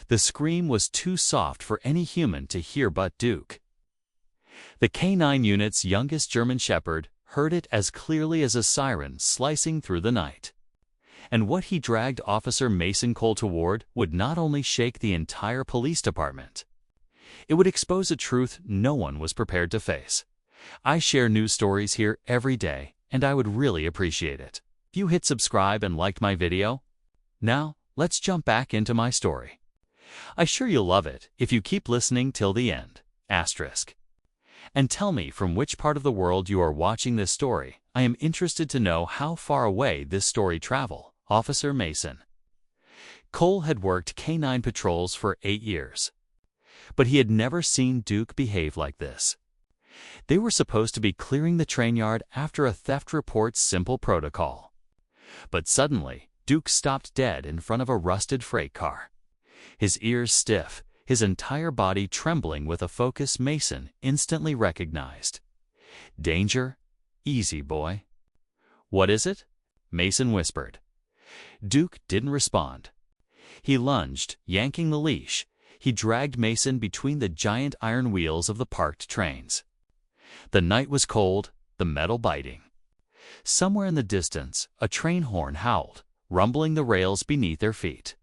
The scream was too soft for any human to hear but Duke. The K-9 unit's youngest German shepherd heard it as clearly as a siren slicing through the night. And what he dragged Officer Mason Cole toward would not only shake the entire police department. It would expose a truth no one was prepared to face. I share news stories here every day, and I would really appreciate it if you hit subscribe and liked my video. Now, let's jump back into my story. I'm sure you'll love it if you keep listening till the end. Asterisk. And tell me from which part of the world you are watching this story. I am interested to know how far away this story traveled. Officer Mason Cole had worked K-9 patrols for 8 years. But he had never seen Duke behave like this. They were supposed to be clearing the train yard after a theft report's simple protocol. But suddenly, Duke stopped dead in front of a rusted freight car. His ears stiff, his entire body trembling with a focus Mason instantly recognized. Danger? Easy, boy. What is it? Mason whispered. Duke didn't respond. He lunged, yanking the leash. He dragged Mason between the giant iron wheels of the parked trains. The night was cold, the metal biting. Somewhere in the distance, a train horn howled, rumbling the rails beneath their feet.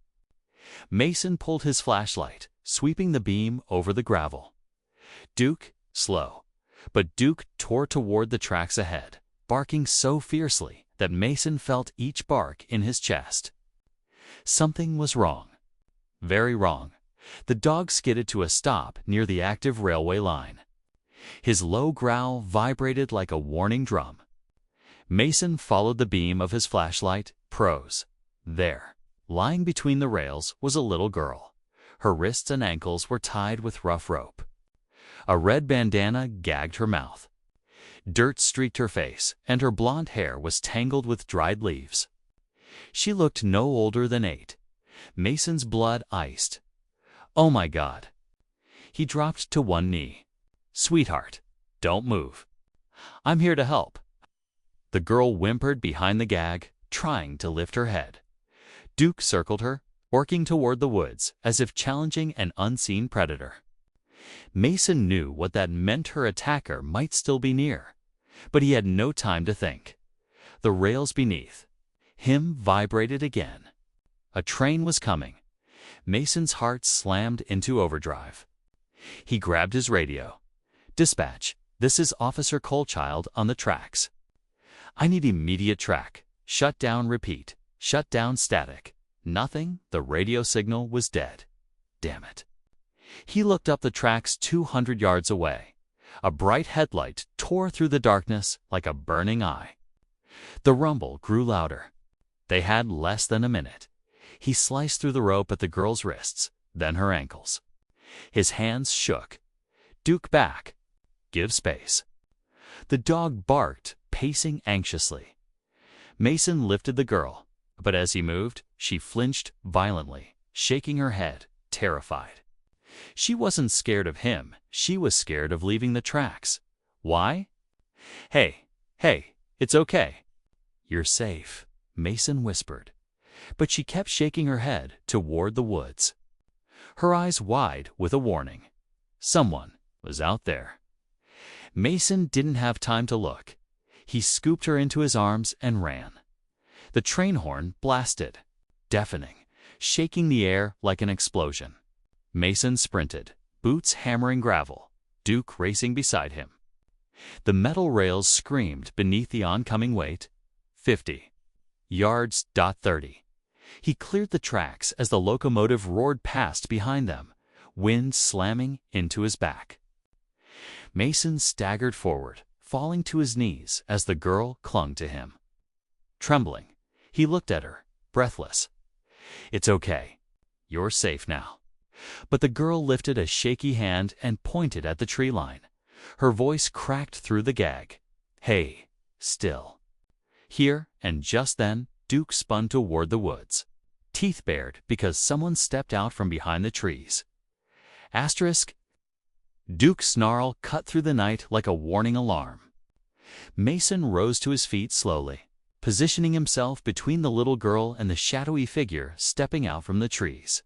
Mason pulled his flashlight, sweeping the beam over the gravel. Duke, slow. But Duke tore toward the tracks ahead, barking so fiercely that Mason felt each bark in his chest. Something was wrong. Very wrong. The dog skidded to a stop near the active railway line. His low growl vibrated like a warning drum. Mason followed the beam of his flashlight. Pros. There, lying between the rails, was a little girl. Her wrists and ankles were tied with rough rope. A red bandana gagged her mouth. Dirt streaked her face, and her blonde hair was tangled with dried leaves. She looked no older than 8. Mason's blood iced. Oh my God. He dropped to one knee. Sweetheart, don't move. I'm here to help. The girl whimpered behind the gag, trying to lift her head. Duke circled her, working toward the woods as if challenging an unseen predator. Mason knew what that meant. Her attacker might still be near, but he had no time to think. The rails beneath him vibrated again. A train was coming. Mason's heart slammed into overdrive. He grabbed his radio. Dispatch, this is Officer Colechild on the tracks. I need immediate track. Shut down, repeat. Shut down static. Nothing. The radio signal was dead. Damn it. He looked up the tracks 200 yards away. A bright headlight tore through the darkness like a burning eye. The rumble grew louder. They had less than a minute. He sliced through the rope at the girl's wrists, then her ankles. His hands shook. Duke, back. Give space. The dog barked, pacing anxiously. Mason lifted the girl, but as he moved, she flinched violently, shaking her head, terrified. She wasn't scared of him. She was scared of leaving the tracks. Why? Hey, it's okay. You're safe, Mason whispered. But she kept shaking her head toward the woods. Her eyes wide with a warning. Someone was out there. Mason didn't have time to look. He scooped her into his arms and ran. The train horn blasted, deafening, shaking the air like an explosion. Mason sprinted, boots hammering gravel, Duke racing beside him. The metal rails screamed beneath the oncoming weight. 50 yards. 30. He cleared the tracks as the locomotive roared past behind them, wind slamming into his back. Mason staggered forward, falling to his knees as the girl clung to him. Trembling, he looked at her, breathless. It's okay. You're safe now. But the girl lifted a shaky hand and pointed at the tree line. Her voice cracked through the gag. Hey, still. Here, and just then, Duke spun toward the woods, teeth bared because someone stepped out from behind the trees. Asterisk. Duke's snarl cut through the night like a warning alarm. Mason rose to his feet slowly, positioning himself between the little girl and the shadowy figure stepping out from the trees.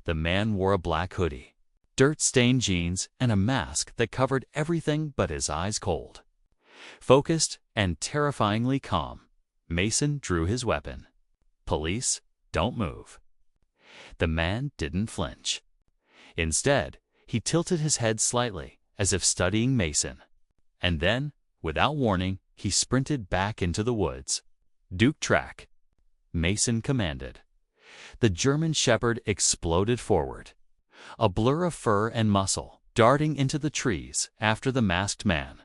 The man wore a black hoodie, dirt-stained jeans, and a mask that covered everything but his eyes. Cold, focused, and terrifyingly calm, Mason drew his weapon. "Police, don't move." The man didn't flinch. Instead, he tilted his head slightly, as if studying Mason. And then, without warning, he sprinted back into the woods. "Duke, track," Mason commanded. The German Shepherd exploded forward, a blur of fur and muscle, darting into the trees after the masked man.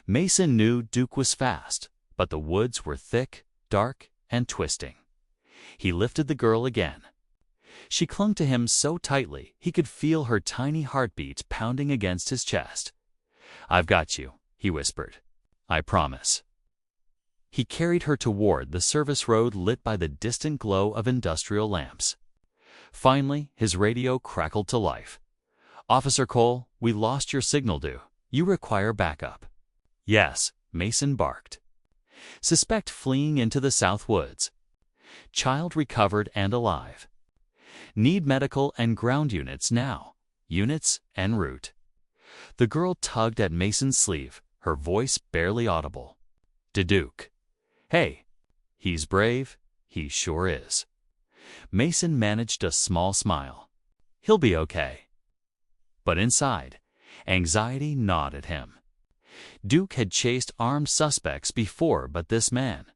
Mason knew Duke was fast, but the woods were thick, dark, and twisting. He lifted the girl again. She clung to him so tightly he could feel her tiny heartbeat pounding against his chest. "I've got you," he whispered. "I promise." He carried her toward the service road lit by the distant glow of industrial lamps. Finally, his radio crackled to life. "Officer Cole, we lost your signal. Do you require backup?" "Yes," Mason barked. "Suspect fleeing into the South Woods. Child recovered and alive. Need medical and ground units now. Units en route." The girl tugged at Mason's sleeve, her voice barely audible. "To Duke." "Hey, he's brave, he sure is." Mason managed a small smile. "He'll be okay." But inside, anxiety gnawed at him. Duke had chased armed suspects before, but this man.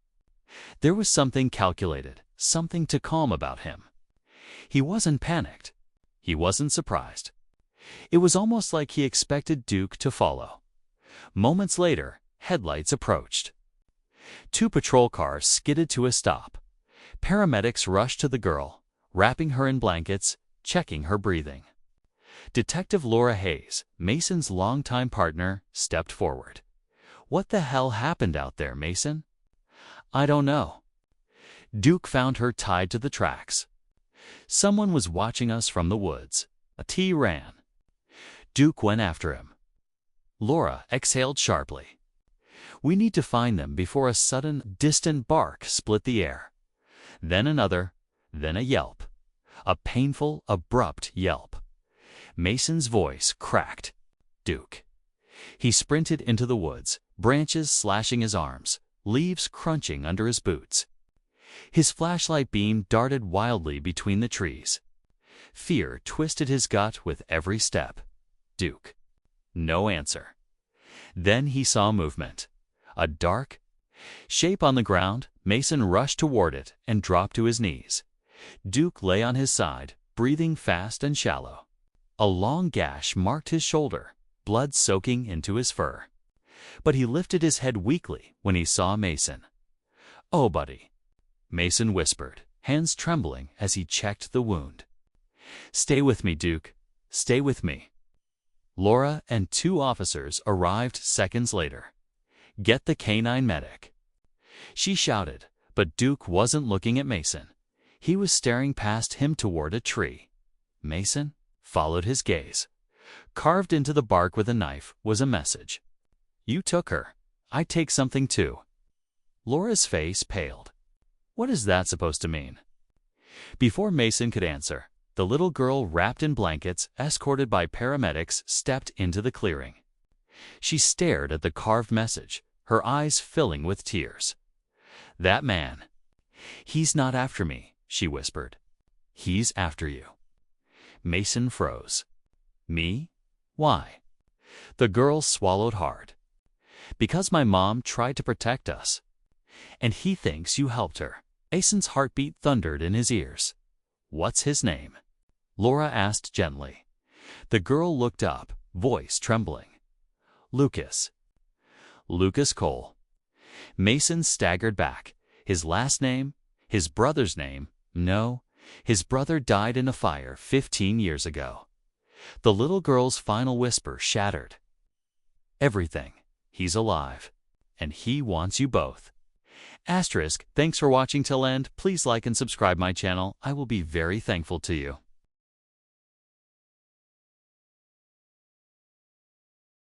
There was something calculated, something to calm about him. He wasn't panicked. He wasn't surprised. It was almost like he expected Duke to follow. Moments later, headlights approached. 2 patrol cars skidded to a stop. Paramedics rushed to the girl, wrapping her in blankets, checking her breathing. Detective Laura Hayes, Mason's longtime partner, stepped forward. "What the hell happened out there, Mason?" "I don't know." Duke found her tied to the tracks. "Someone was watching us from the woods." T ran. Duke went after him. Laura exhaled sharply. "We need to find them before a sudden, distant bark split the air." Then another, then a yelp. A painful, abrupt yelp. Mason's voice cracked. "Duke." He sprinted into the woods, branches slashing his arms, leaves crunching under his boots. His flashlight beam darted wildly between the trees. Fear twisted his gut with every step. Duke. No answer. Then he saw movement. A dark shape on the ground. Mason rushed toward it and dropped to his knees. Duke lay on his side, breathing fast and shallow. A long gash marked his shoulder, blood soaking into his fur. But he lifted his head weakly when he saw Mason. "Oh, buddy," Mason whispered, hands trembling as he checked the wound. "Stay with me, Duke. Stay with me." Laura and 2 officers arrived seconds later. "Get the canine medic," she shouted, but Duke wasn't looking at Mason. He was staring past him toward a tree. Mason followed his gaze. Carved into the bark with a knife was a message. "You took her. I take something too." Laura's face paled. What is that supposed to mean? Before Mason could answer, the little girl wrapped in blankets, escorted by paramedics, stepped into the clearing. She stared at the carved message, her eyes filling with tears. "That man. He's not after me," she whispered. "He's after you." Mason froze. "Me? Why?" The girl swallowed hard. "Because my mom tried to protect us. And he thinks you helped her." Mason's heartbeat thundered in his ears. "What's his name?" Laura asked gently. The girl looked up, voice trembling. "Lucas." "Lucas Cole." Mason staggered back. His last name? His brother's name? No, his brother died in a fire 15 years ago. The little girl's final whisper shattered. "Everything. He's alive. And he wants you both." Asterisk, thanks for watching till end. Please like and subscribe my channel. I will be very thankful to you.